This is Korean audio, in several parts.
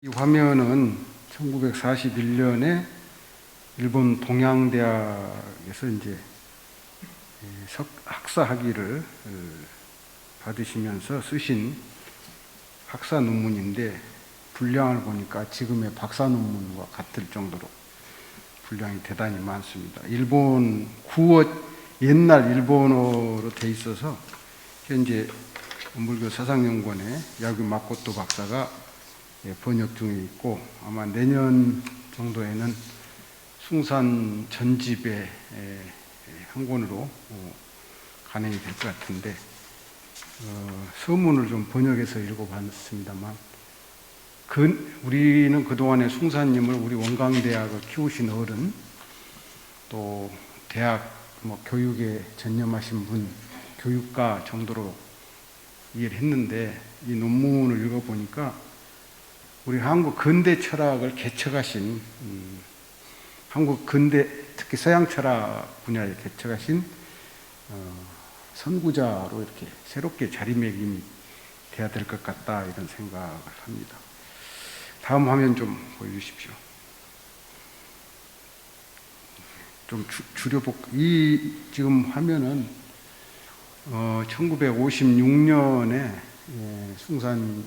이 화면은 1941년에 일본 동양대학에서 이제 학사 학위를 받으시면서 쓰신 학사 논문인데, 분량을 보니까 지금의 박사 논문과 같을 정도로 분량이 대단히 많습니다. 일본 구어, 옛날 일본어로 돼 있어서 현재 원불교 사상연구원의 야규 마코토 박사가 번역 중에 있고, 아마 내년 정도에는 숭산 전집의 한 권으로 간행이 될 것 같은데, 서문을 좀 번역해서 읽어봤습니다만, 우리는 그동안에 숭산님을 우리 원광대학을 키우신 어른, 또 대학 교육에 전념하신 분, 교육가 정도로 이해를 했는데, 이 논문을 읽어보니까 우리 한국 근대 철학을 개척하신, 한국 근대, 특히 서양 철학 분야에 개척하신 선구자로 이렇게 새롭게 자리매김이 돼야 될 것 같다, 이런 생각을 합니다. 다음 화면 좀 보여주십시오. 좀 줄여볼까? 이 지금 화면은 1956년에 숭산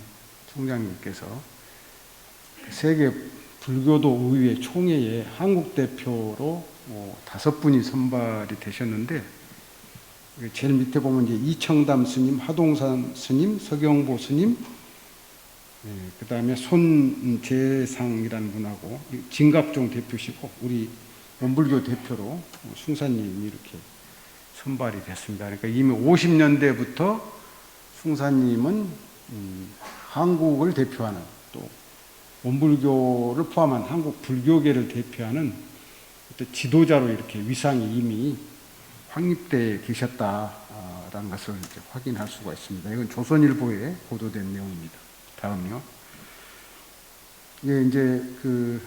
총장님께서 세계 불교도 의회 총회에 한국 대표로 5분이 선발이 되셨는데, 제일 밑에 보면 이제 이청담 스님, 하동산 스님, 서경보 스님, 그 다음에 손재상이라는 분하고 진갑종 대표시고, 우리 원불교 대표로 숭산님이 이렇게 선발이 됐습니다. 그러니까 이미 50년대부터 숭산님은 한국을 대표하는, 또 원불교를 포함한 한국 불교계를 대표하는 지도자로 이렇게 위상이 이미 확립되어 계셨다라는 것을 이제 확인할 수가 있습니다. 이건 조선일보에 보도된 내용입니다. 다음요. 이제 그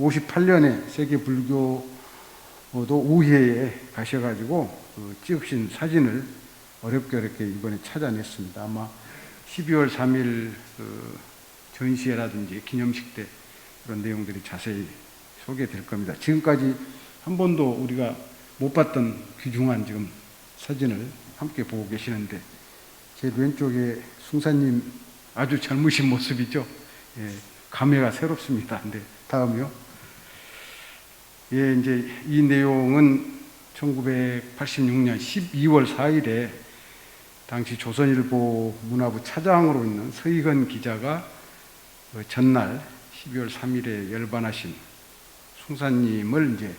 58년에 세계 불교도 우회에 가셔가지고 찍으신 사진을 어렵게 이번에 찾아냈습니다. 아마 12월 3일 전시회라든지 기념식 때 그런 내용들이 자세히 소개될 겁니다. 지금까지 한 번도 우리가 못 봤던 귀중한 지금 사진을 함께 보고 계시는데, 제 왼쪽에 숭산님 아주 젊으신 모습이죠. 감회가 새롭습니다. 근데 다음이요. 이제 이 내용은 1986년 12월 4일에 당시 조선일보 문화부 차장으로 있는 서희건 기자가 전날 12월 3일에 열반하신 숭산님을 이제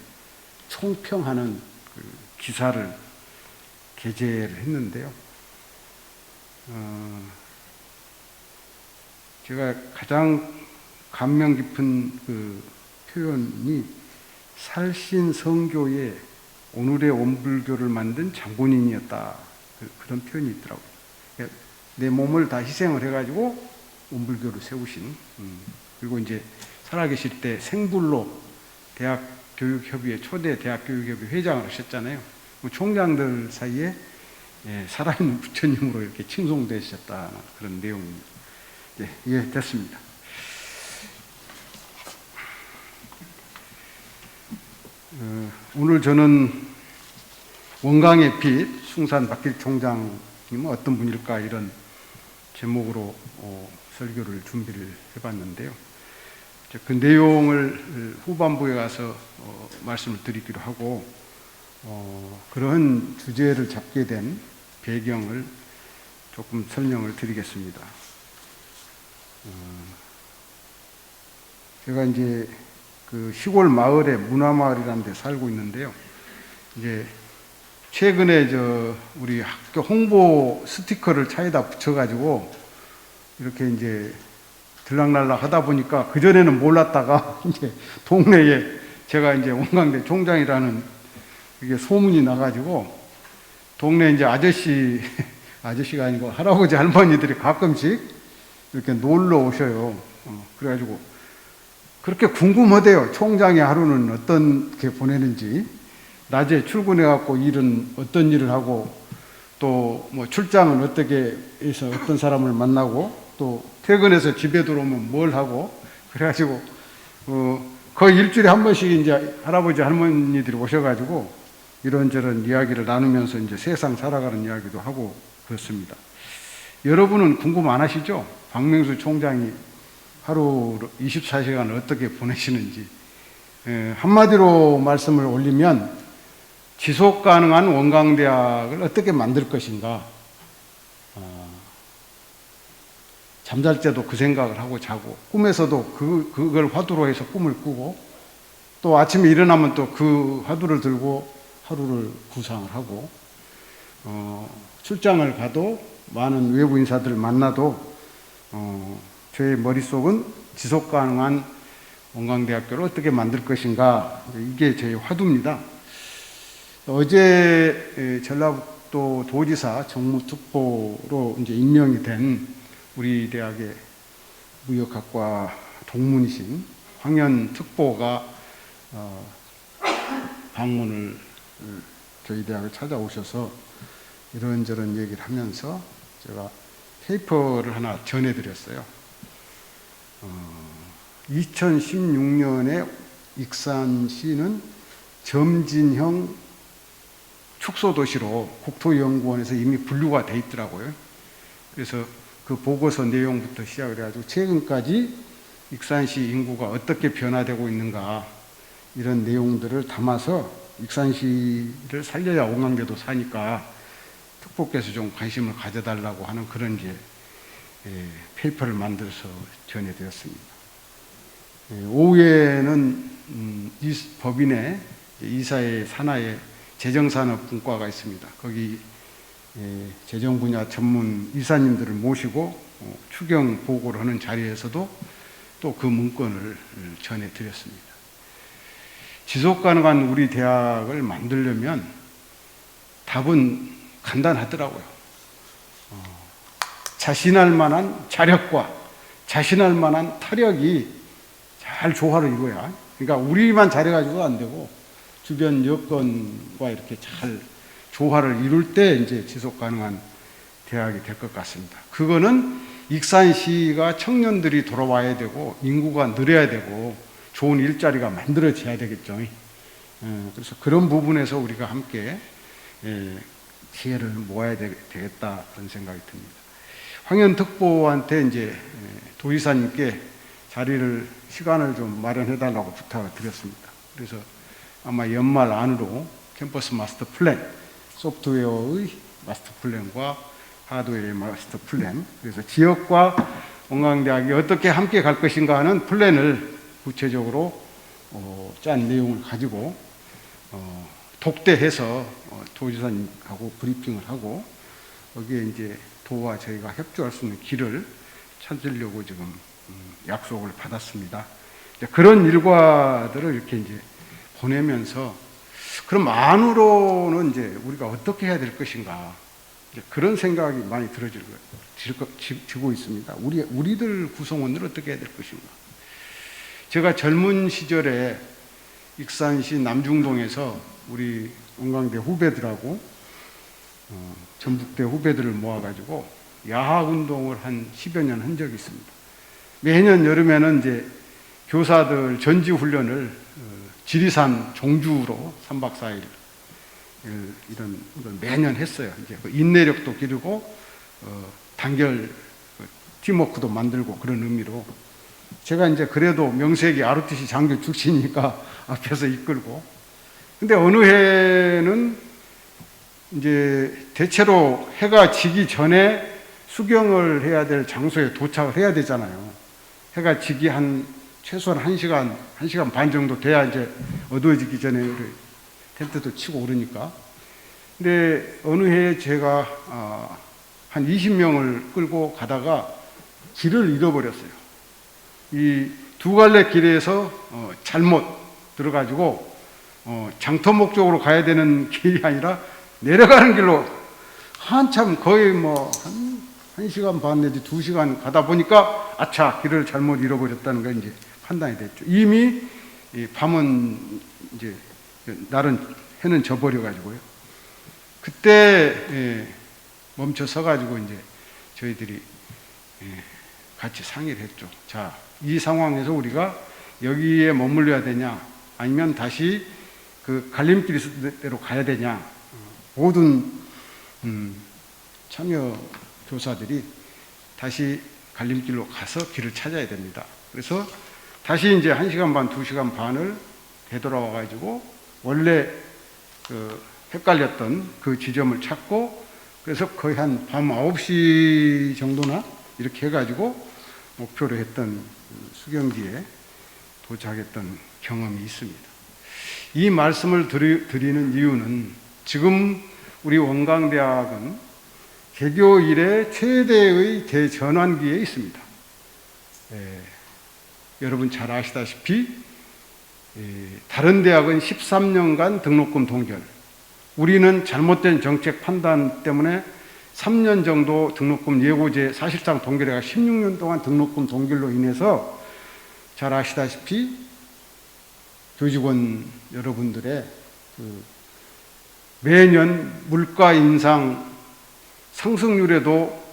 총평하는 그 기사를 게재를 했는데요. 제가 가장 감명 깊은 그 표현이 살신 성교의 오늘의 원불교를 만든 장본인이었다, 그런 표현이 있더라고요. 내 몸을 다 희생을 해가지고 원불교를 세우신, 그리고 이제 살아계실 때 생불로 대학교육협의회, 초대 대학교육협의회 회장을 하셨잖아요. 총장들 사이에 살아있는 부처님으로 이렇게 칭송되셨다는 그런 내용입니다. 됐습니다. 오늘 저는 원광의 빛, 숭산 박길 총장님은 어떤 분일까, 이런 제목으로 설교를 준비를 해봤는데요. 그 내용을 후반부에 가서 말씀을 드리기로 하고, 그런 주제를 잡게 된 배경을 조금 설명을 드리겠습니다. 제가 이제 그 시골 마을에 문화마을이라는 데 살고 있는데요. 이제 최근에 우리 학교 홍보 스티커를 차에다 붙여가지고 이렇게 이제 들락날락 하다 보니까, 그전에는 몰랐다가 이제 동네에 제가 이제 원광대 총장이라는 이게 소문이 나가지고, 동네 이제 아저씨가 아니고 할아버지 할머니들이 가끔씩 이렇게 놀러 오셔요. 그래가지고 그렇게 궁금하대요. 총장의 하루는 어떻게 보내는지, 낮에 출근해갖고 일은 어떤 일을 하고, 또 출장은 어떻게 해서 어떤 사람을 만나고, 또 퇴근해서 집에 들어오면 뭘 하고, 그래가지고 거의 일주일에 한 번씩 이제 할아버지 할머니들이 오셔가지고 이런저런 이야기를 나누면서 이제 세상 살아가는 이야기도 하고 그렇습니다. 여러분은 궁금 안 하시죠? 박명수 총장이 하루 24시간 어떻게 보내시는지. 한마디로 말씀을 올리면 지속 가능한 원광대학을 어떻게 만들 것인가. 잠잘 때도 그 생각을 하고 자고, 꿈에서도 그걸 화두로 해서 꿈을 꾸고, 또 아침에 일어나면 또 그 화두를 들고 하루를 구상을 하고, 출장을 가도 많은 외부 인사들을 만나도 저의 머릿속은 지속 가능한 원광대학교를 어떻게 만들 것인가, 이게 제 화두입니다. 어제 전라북도 도지사 정무특보로 이제 임명이 된 우리 대학의 무역학과 동문이신 황현 특보가 방문을 저희 대학을 찾아오셔서 이런저런 얘기를 하면서 제가 페이퍼를 하나 전해드렸어요. 2016년에 익산시는 점진형 축소도시로 국토연구원에서 이미 분류가 돼 있더라고요. 그래서 그 보고서 내용부터 시작을 해가지고 최근까지 익산시 인구가 어떻게 변화되고 있는가 이런 내용들을 담아서 익산시를 살려야 원광대도 사니까 특보께서 좀 관심을 가져달라고 하는 그런 이제 페이퍼를 만들어서 전해드렸습니다. 오후에는 법인의 이사회 산하에 재정산업분과가 있습니다. 거기 재정 분야 전문 이사님들을 모시고 추경 보고를 하는 자리에서도 또 그 문건을 전해드렸습니다. 지속 가능한 우리 대학을 만들려면 답은 간단하더라고요. 자신할 만한 자력과 자신할 만한 타력이 잘 조화를 이루어야, 그러니까 우리만 잘해가지고 안 되고 주변 여건과 이렇게 잘 조화를 이룰 때 이제 지속 가능한 대학이 될 것 같습니다. 그거는 익산시가 청년들이 돌아와야 되고 인구가 늘어야 되고 좋은 일자리가 만들어져야 되겠죠. 그래서 그런 부분에서 우리가 함께 기회를 모아야 되겠다 그런 생각이 듭니다. 황현 특보한테 이제 도지사님께 시간을 좀 마련해 달라고 부탁을 드렸습니다. 그래서 아마 연말 안으로 캠퍼스 마스터 플랜, 소프트웨어의 마스터 플랜과 하드웨어의 마스터 플랜, 그래서 지역과 원광대학이 어떻게 함께 갈 것인가 하는 플랜을 구체적으로 짠 내용을 가지고 독대해서 도지사님하고 브리핑을 하고 거기에 이제 도와 저희가 협조할 수 있는 길을 찾으려고 지금 약속을 받았습니다. 그런 일과들을 이렇게 이제 보내면서 그럼 안으로는 이제 우리가 어떻게 해야 될 것인가, 그런 생각이 많이 들어지고 있습니다. 우리들 구성원들 어떻게 해야 될 것인가. 제가 젊은 시절에 익산시 남중동에서 우리 원광대 후배들하고 전북대 후배들을 모아가지고 야학운동을 한 10여 년 한 적이 있습니다. 매년 여름에는 이제 교사들 전지훈련을 지리산 종주로 3박 4일 이런 매년 했어요. 이제 그 인내력도 기르고 단결 팀워크도 만들고 그런 의미로 제가 이제 그래도 명색이 ROTC 장교 출신이니까 앞에서 이끌고, 근데 어느 해는 이제 대체로 해가 지기 전에 수경을 해야 될 장소에 도착을 해야 되잖아요. 해가 지기 최소한 1시간 반 정도 돼야 이제 어두워지기 전에 텐트도 치고 오르니까. 근데 어느 해에 제가 한 20명을 끌고 가다가 길을 잃어버렸어요. 이 두 갈래 길에서 잘못 들어가지고 장터목 쪽으로 가야 되는 길이 아니라 내려가는 길로 한참 거의 한 시간 반 내지 2시간 가다 보니까 아차, 길을 잘못 잃어버렸다는 걸 이제 판단이 됐죠. 이미 밤은 이제 날은 해는 져버려 가지고요. 그때 멈춰 서 가지고 이제 저희들이 같이 상의를 했죠. 자, 이 상황에서 우리가 여기에 머물러야 되냐, 아니면 다시 그 갈림길대로 가야 되냐. 모든 참여 교사들이 다시 갈림길로 가서 길을 찾아야 됩니다. 그래서 다시 이제 1시간 반, 2시간 반을 되돌아와 가지고 원래 그 헷갈렸던 그 지점을 찾고, 그래서 거의 한 밤 9시 정도나 이렇게 해가지고 목표로 했던 수경기에 도착했던 경험이 있습니다. 이 말씀을 드리는 이유는 지금 우리 원광대학은 개교 이래 최대의 대전환기에 있습니다. 여러분 잘 아시다시피 다른 대학은 13년간 등록금 동결, 우리는 잘못된 정책 판단 때문에 3년 정도 등록금 예고제 사실상 동결해가 16년 동안 등록금 동결로 인해서 잘 아시다시피 교직원 여러분들의 그 매년 물가 인상 상승률에도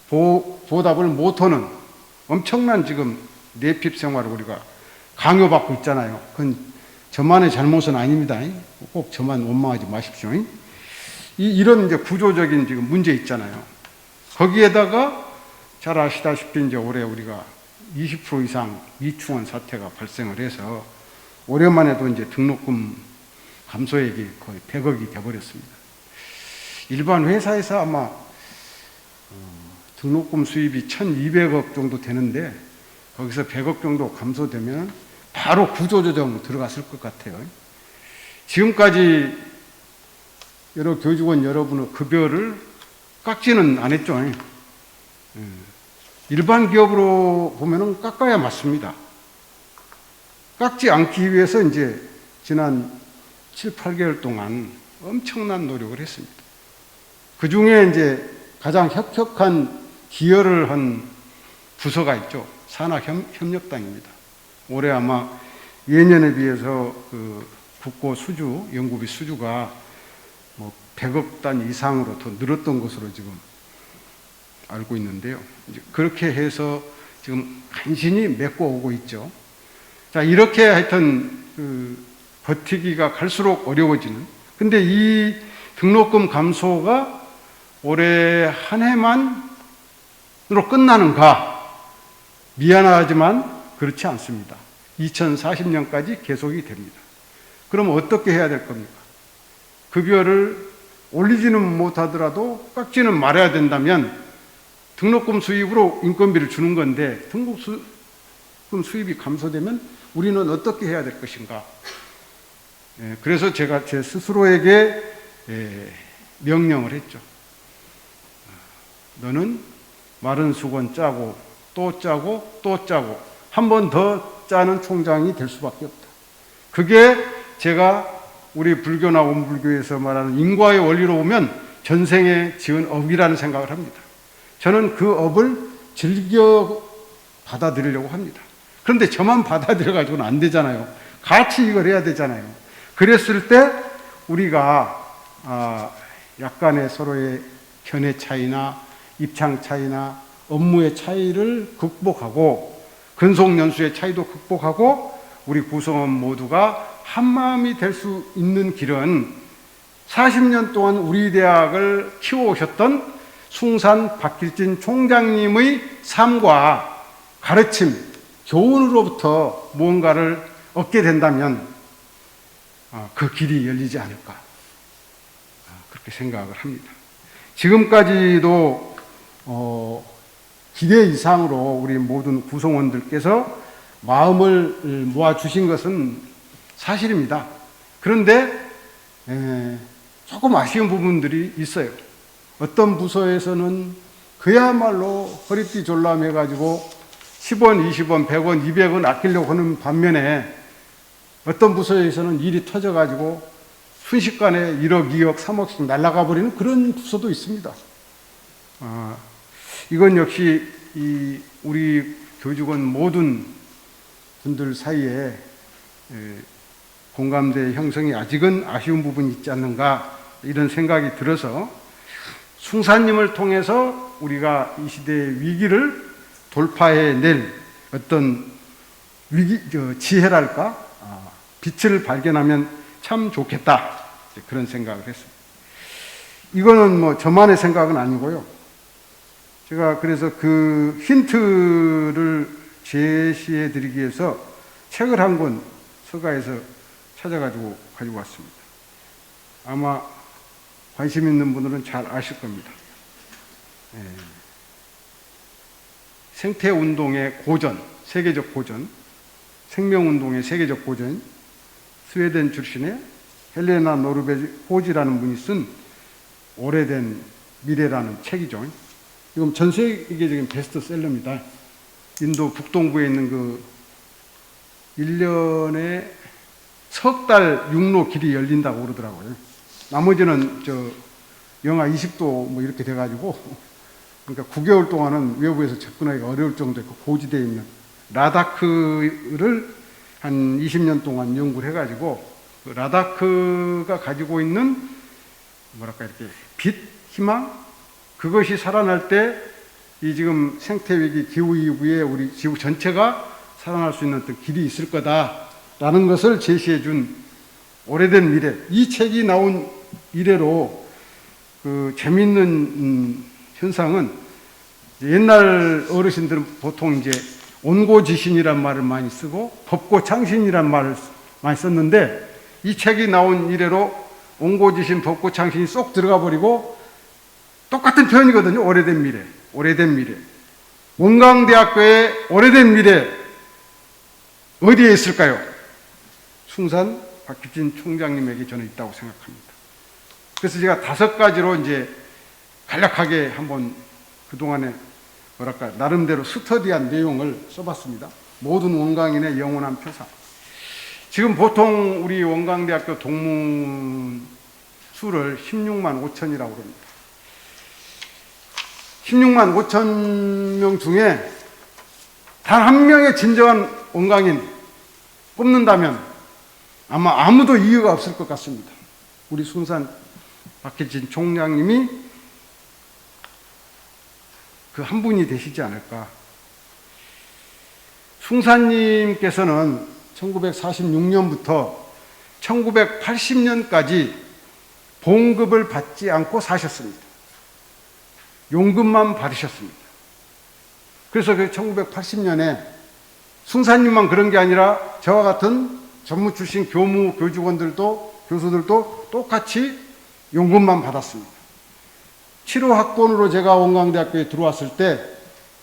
보답을 못하는 엄청난 지금 내핍 생활을 우리가 강요받고 있잖아요. 그건 저만의 잘못은 아닙니다. 꼭 저만 원망하지 마십시오. 이런 이제 구조적인 지금 문제 있잖아요. 거기에다가 잘 아시다시피 이제 올해 우리가 20% 이상 미충원 사태가 발생을 해서 올해만 해도 이제 등록금 감소액이 거의 100억이 돼버렸습니다. 일반 회사에서 아마 등록금 수입이 1,200억 정도 되는데 거기서 100억 정도 감소되면 바로 구조조정 들어갔을 것 같아요. 지금까지 여러 교직원 여러분의 급여를 깎지는 안 했죠. 일반 기업으로 보면은 깎아야 맞습니다. 깎지 않기 위해서 이제 지난 7, 8개월 동안 엄청난 노력을 했습니다. 그 중에 이제 가장 혁혁한 기여를 한 부서가 있죠. 산학협력단입니다. 올해 아마 예년에 비해서 그 국고 수주, 연구비 수주가 뭐 100억 단 이상으로 더 늘었던 것으로 지금 알고 있는데요. 이제 그렇게 해서 지금 간신히 메꿔 오고 있죠. 자, 이렇게 하여튼 그 버티기가 갈수록 어려워지는. 근데 이 등록금 감소가 올해 한 해만으로 끝나는가? 미안하지만 그렇지 않습니다. 2040년까지 계속이 됩니다. 그럼 어떻게 해야 될 겁니까? 급여를 올리지는 못하더라도 깎지는 말아야 된다면 등록금 수입으로 인건비를 주는 건데 등록금 수입이 감소되면 우리는 어떻게 해야 될 것인가? 그래서 제가 제 스스로에게 명령을 했죠. 너는 마른 수건 짜고 또 짜고 또 짜고 한 번 더 짜는 총장이 될 수밖에 없다. 그게 제가 우리 불교나 원불교에서 말하는 인과의 원리로 보면 전생에 지은 업이라는 생각을 합니다. 저는 그 업을 즐겨 받아들이려고 합니다. 그런데 저만 받아들여가지고는 안 되잖아요. 같이 이걸 해야 되잖아요. 그랬을 때 우리가 약간의 서로의 견해 차이나 입장 차이나 업무의 차이를 극복하고 근속연수의 차이도 극복하고 우리 구성원 모두가 한마음이 될 수 있는 길은 40년 동안 우리 대학을 키워오셨던 숭산 박길진 총장님의 삶과 가르침, 교훈으로부터 무언가를 얻게 된다면 그 길이 열리지 않을까 그렇게 생각을 합니다. 지금까지도 기대 이상으로 우리 모든 구성원들께서 마음을 모아주신 것은 사실입니다. 그런데 조금 아쉬운 부분들이 있어요. 어떤 부서에서는 그야말로 허리띠 졸라매가지고 10원, 20원, 100원, 200원 아끼려고 하는 반면에 어떤 부서에서는 일이 터져가지고 순식간에 1억, 2억, 3억씩 날아가 버리는 그런 부서도 있습니다. 이건 역시 우리 교직원 모든 분들 사이에 공감대 형성이 아직은 아쉬운 부분이 있지 않는가 이런 생각이 들어서 숭산님을 통해서 우리가 이 시대의 위기를 돌파해낼 어떤 지혜랄까? 빛을 발견하면 참 좋겠다. 그런 생각을 했습니다. 이거는 뭐 저만의 생각은 아니고요. 제가 그래서 그 힌트를 제시해 드리기 위해서 책을 한 권 서가에서 찾아가지고 가지고 왔습니다. 아마 관심 있는 분들은 잘 아실 겁니다. 생태운동의 고전, 세계적 고전, 생명운동의 세계적 고전, 스웨덴 출신의 헬레나 노르베지 호지라는 분이 쓴 오래된 미래라는 책이죠. 이건 전 세계적인 베스트셀러입니다. 인도 북동부에 있는 그 1년에 석 달 육로 길이 열린다고 그러더라고요. 나머지는 영하 20도 뭐 이렇게 돼가지고, 그러니까 9개월 동안은 외부에서 접근하기가 어려울 정도의 그 고지대에 있는 라다크를 한 20년 동안 연구를 해가지고, 그 라다크가 가지고 있는 뭐랄까 이렇게 빛, 희망, 그것이 살아날 때 이 지금 생태위기, 기후위기에 우리 지구 전체가 살아날 수 있는 어떤 길이 있을 거다라는 것을 제시해 준 오래된 미래. 이 책이 나온 이래로 그 재미있는 현상은 옛날 어르신들은 보통 이제 온고지신이란 말을 많이 쓰고 법고창신이란 말을 많이 썼는데, 이 책이 나온 이래로 온고지신, 법고창신이 쏙 들어가 버리고 똑같은 표현이거든요. 오래된 미래. 오래된 미래. 원광대학교의 오래된 미래 어디에 있을까요? 숭산 박규진 총장님에게 저는 있다고 생각합니다. 그래서 제가 5가지로 이제 간략하게 한번 그동안에 뭐랄까 나름대로 스터디한 내용을 써봤습니다. 모든 원광인의 영원한 표상. 지금 보통 우리 원광대학교 동문 수를 16만 5천이라고 합니다. 16만 5천 명 중에 단 한 명의 진정한 원광인 뽑는다면 아마 아무도 이유가 없을 것 같습니다. 우리 숭산 박혜진 총장님이 그 한 분이 되시지 않을까. 숭산님께서는 1946년부터 1980년까지 봉급을 받지 않고 사셨습니다. 용금만 받으셨습니다. 그래서 그 1980년에 숭산님만 그런 게 아니라 저와 같은 전무 출신 교무, 교직원들도, 교수들도 똑같이 용금만 받았습니다. 7호 학번으로 제가 원광대학교에 들어왔을 때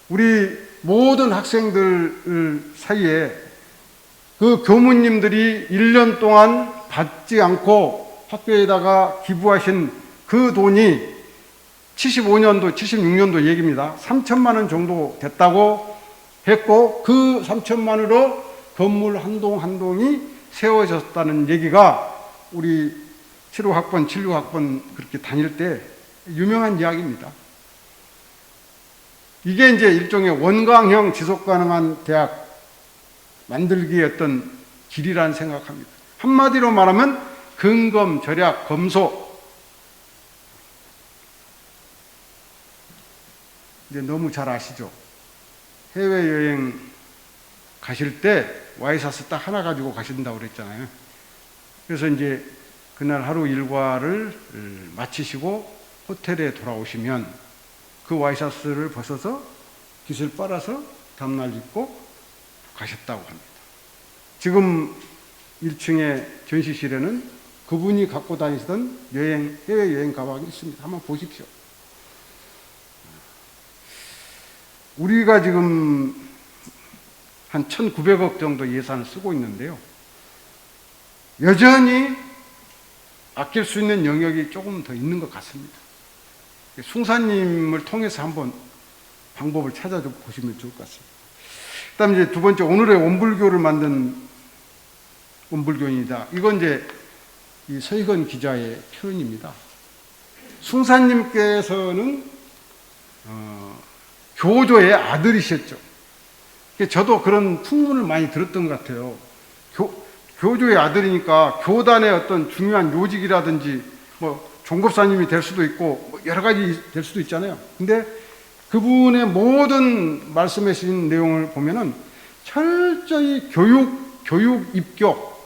우리 모든 학생들 사이에 그 교무님들이 1년 동안 받지 않고 학교에다가 기부하신 그 돈이 75년도, 76년도 얘기입니다. 3천만 원 정도 됐다고 했고, 그 3천만으로 건물 한 동 한 동이 세워졌다는 얘기가 우리 7호 학번, 76 학번 그렇게 다닐 때 유명한 이야기입니다. 이게 이제 일종의 원광형 지속가능한 대학 만들기의 어떤 길이라는 생각합니다. 한마디로 말하면 근검, 절약, 검소. 이제 너무 잘 아시죠? 해외여행 가실 때 와이셔츠 딱 하나 가지고 가신다고 그랬잖아요. 그래서 이제 그날 하루 일과를 마치시고 호텔에 돌아오시면 그 와이셔츠를 벗어서 깃을 빨아서 다음날 입고 가셨다고 합니다. 지금 1층의 전시실에는 그분이 갖고 다니시던 해외여행 가방이 있습니다. 한번 보십시오. 우리가 지금 한 1,900억 정도 예산을 쓰고 있는데요. 여전히 아낄 수 있는 영역이 조금 더 있는 것 같습니다. 숭산님을 통해서 한번 방법을 찾아서 보시면 좋을 것 같습니다. 그 다음 이제 두 번째, 오늘의 원불교를 만든 원불교인이다. 이건 이제 이 서희건 기자의 표현입니다. 숭산님께서는 교조의 아들이셨죠. 저도 그런 풍문을 많이 들었던 것 같아요. 교조의 아들이니까 교단의 어떤 중요한 요직이라든지 뭐 종급사님이 될 수도 있고 뭐 여러 가지 될 수도 있잖아요. 근데 그분의 모든 말씀하신 내용을 보면은 철저히 교육 입교,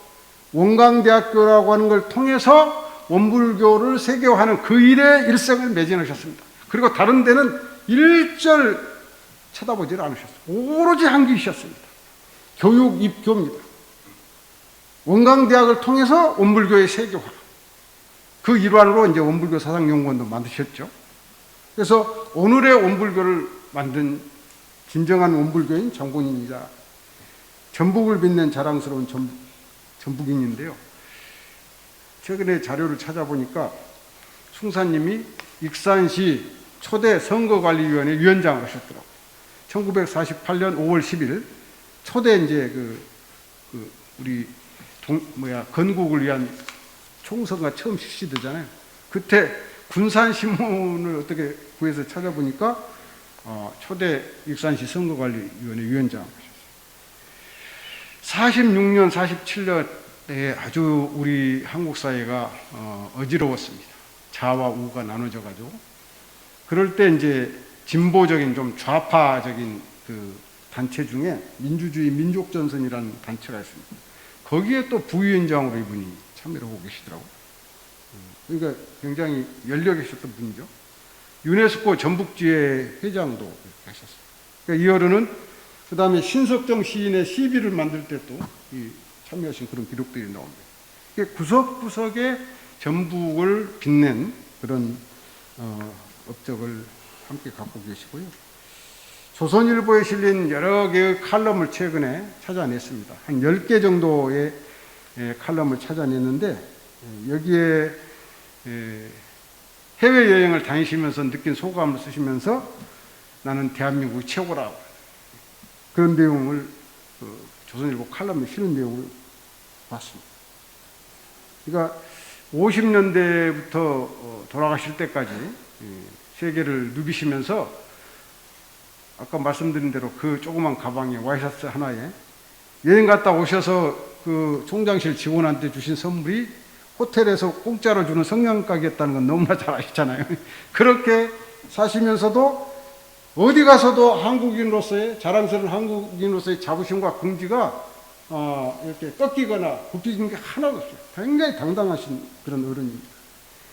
원광대학교라고 하는 걸 통해서 원불교를 세계화하는 그 일에 일생을 매진하셨습니다. 그리고 다른 데는 일절 쳐다보질 않으셨어요. 오로지 한 길이셨습니다. 교육 입교입니다. 원광대학을 통해서 원불교의 세계화. 그 일환으로 이제 원불교 사상연구원도 만드셨죠. 그래서 오늘의 원불교를 만든 진정한 원불교인 정본입니다. 전북을 빛낸 자랑스러운 전북인인데요. 최근에 자료를 찾아보니까 숭사님이 익산시 초대 선거관리위원회 위원장을 하셨더라고요. 1948년 5월 10일 초대 이제 우리 건국을 위한 총선가 처음 실시되잖아요. 그때 군산신문을 어떻게 구해서 찾아보니까 초대 익산시 선거관리위원회 위원장 하셨어요. 46년, 47년에 아주 우리 한국 사회가 어지러웠습니다. 자와 우가 나눠져 가지고 그럴 때 이제 진보적인 좀 좌파적인 그 단체 중에 민주주의 민족전선이라는 단체가 있습니다. 거기에 또 부위원장으로 이분이 참여를 하고 계시더라고요. 그러니까 굉장히 열려 계셨던 분이죠. 유네스코 전북지회 회장도 하셨어요. 그러니까 이어르는 그 다음에 신석정 시인의 시비를 만들 때 또 참여하신 그런 기록들이 나옵니다. 구석구석에 전북을 빛낸 그런 업적을 함께 갖고 계시고요. 조선일보에 실린 여러 개의 칼럼을 최근에 찾아냈습니다. 한 10개 정도의 칼럼을 찾아냈는데 여기에 해외여행을 다니시면서 느낀 소감을 쓰시면서 나는 대한민국이 최고라 그런 내용을 조선일보 칼럼에 실은 내용을 봤습니다. 그러니까 50년대부터 돌아가실 때까지 세계를 누비시면서 아까 말씀드린 대로 그 조그만 가방에 와이셔츠 하나에 여행 갔다 오셔서 그 총장실 직원한테 주신 선물이 호텔에서 공짜로 주는 성냥가게였다는 건 너무나 잘 아시잖아요. 그렇게 사시면서도 어디 가서도 한국인으로서의 자랑스러운 한국인으로서의 자부심과 긍지가 이렇게 꺾이거나 굽혀진 게 하나도 없어요. 굉장히 당당하신 그런 어른입니다.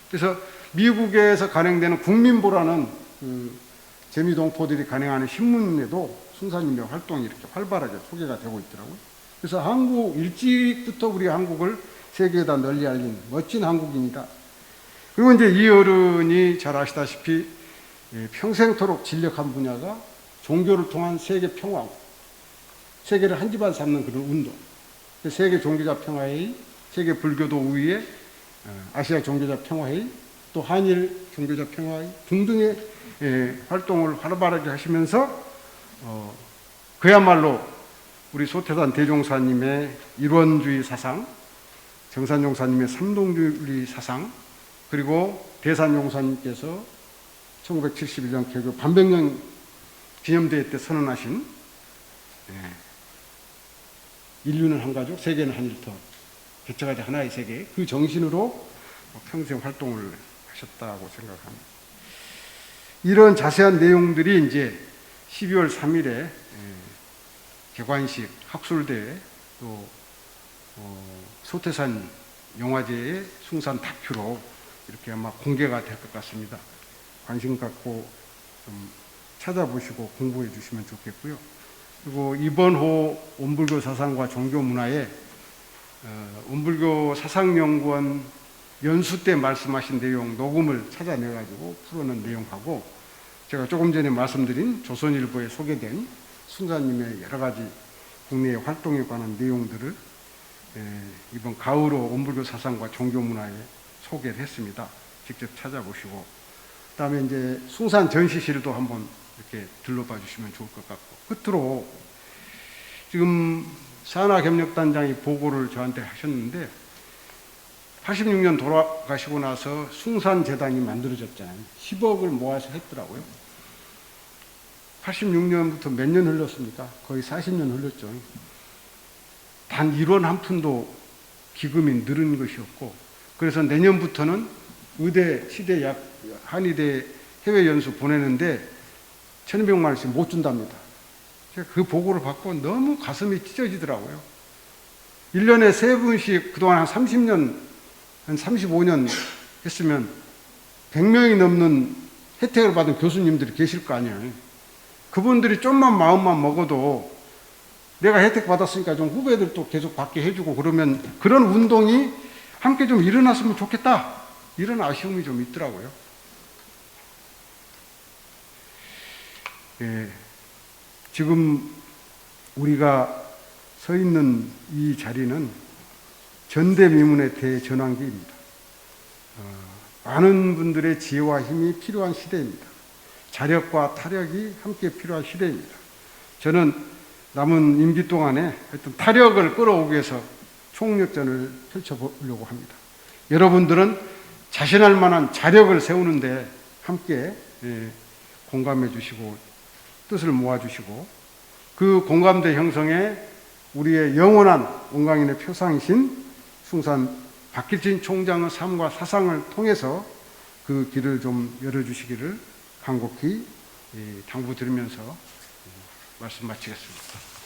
그래서 미국에서 간행되는 국민보라는 그 재미동포들이 간행하는 신문에도 숭사님의 활동이 이렇게 활발하게 소개가 되고 있더라고요. 그래서 일찍부터 우리 한국을 세계에다 널리 알린 멋진 한국인이다. 그리고 이제 이 어른이 잘 아시다시피 평생토록 진력한 분야가 종교를 통한 세계 평화, 세계를 한 집안 삼는 그런 운동, 세계 종교자 평화회의, 세계 불교도 우위에 아시아 종교자 평화회의, 또 한일 종교자 평화회의 등등의 활동을 활발하게 하시면서 그야말로 우리 소태산 대종사님의 일원주의 사상, 정산용사님의 삼동주의 사상, 그리고 대산용사님께서 1971년 개교 반백년 기념대회 때 선언하신 인류는 한 가족, 세계는 한 일터, 개척하자 하나의 세계, 그 정신으로 평생 활동을 하셨다고 생각합니다. 이런 자세한 내용들이 이제 12월 3일에 개관식 학술대회 또 소태산 영화제의 숭산 다큐로 이렇게 아마 공개가 될 것 같습니다. 관심 갖고 좀 찾아보시고 공부해 주시면 좋겠고요. 그리고 이번 호 원불교 사상과 종교 문화에 원불교 사상연구원 연수 때 말씀하신 내용 녹음을 찾아내가지고 풀어낸 내용하고 제가 조금 전에 말씀드린 조선일보에 소개된 숭사님의 여러 가지 국내의 활동에 관한 내용들을 이번 가을호 원불교 사상과 종교 문화에 소개를 했습니다. 직접 찾아보시고 그다음에 이제 숭산 전시실도 한번 이렇게 둘러봐 주시면 좋을 것 같고 끝으로 지금 산하협력단장이 보고를 저한테 하셨는데 86년 돌아가시고 나서 숭산재단이 만들어졌잖아요. 10억을 모아서 했더라고요. 86년부터 몇 년 흘렀습니까? 거의 40년 흘렀죠. 단 1원 한 푼도 기금이 늘은 것이 없고 그래서 내년부터는 의대, 치대, 한의대 해외 연수 보내는데 1,200만 원씩 못 준답니다. 그 보고를 받고 너무 가슴이 찢어지더라고요. 1년에 3분씩 그동안 한 30년, 한 35년 했으면 100명이 넘는 혜택을 받은 교수님들이 계실 거 아니에요. 그분들이 좀만 마음만 먹어도 내가 혜택 받았으니까 좀 후배들도 계속 받게 해주고 그러면 그런 운동이 함께 좀 일어났으면 좋겠다. 이런 아쉬움이 좀 있더라고요. 예, 지금 우리가 서 있는 이 자리는 전대미문의 대전환기입니다. 많은 분들의 지혜와 힘이 필요한 시대입니다. 자력과 타력이 함께 필요한 시대입니다. 저는 남은 임기 동안에 하여튼 타력을 끌어오기 위해서 총력전을 펼쳐보려고 합니다. 여러분들은 자신할 만한 자력을 세우는데 함께 공감해 주시고 뜻을 모아주시고 그 공감대 형성에 우리의 영원한 온강인의 표상이신 숭산 박길진 총장의 삶과 사상을 통해서 그 길을 좀 열어주시기를 간곡히 당부드리면서 말씀 마치겠습니다.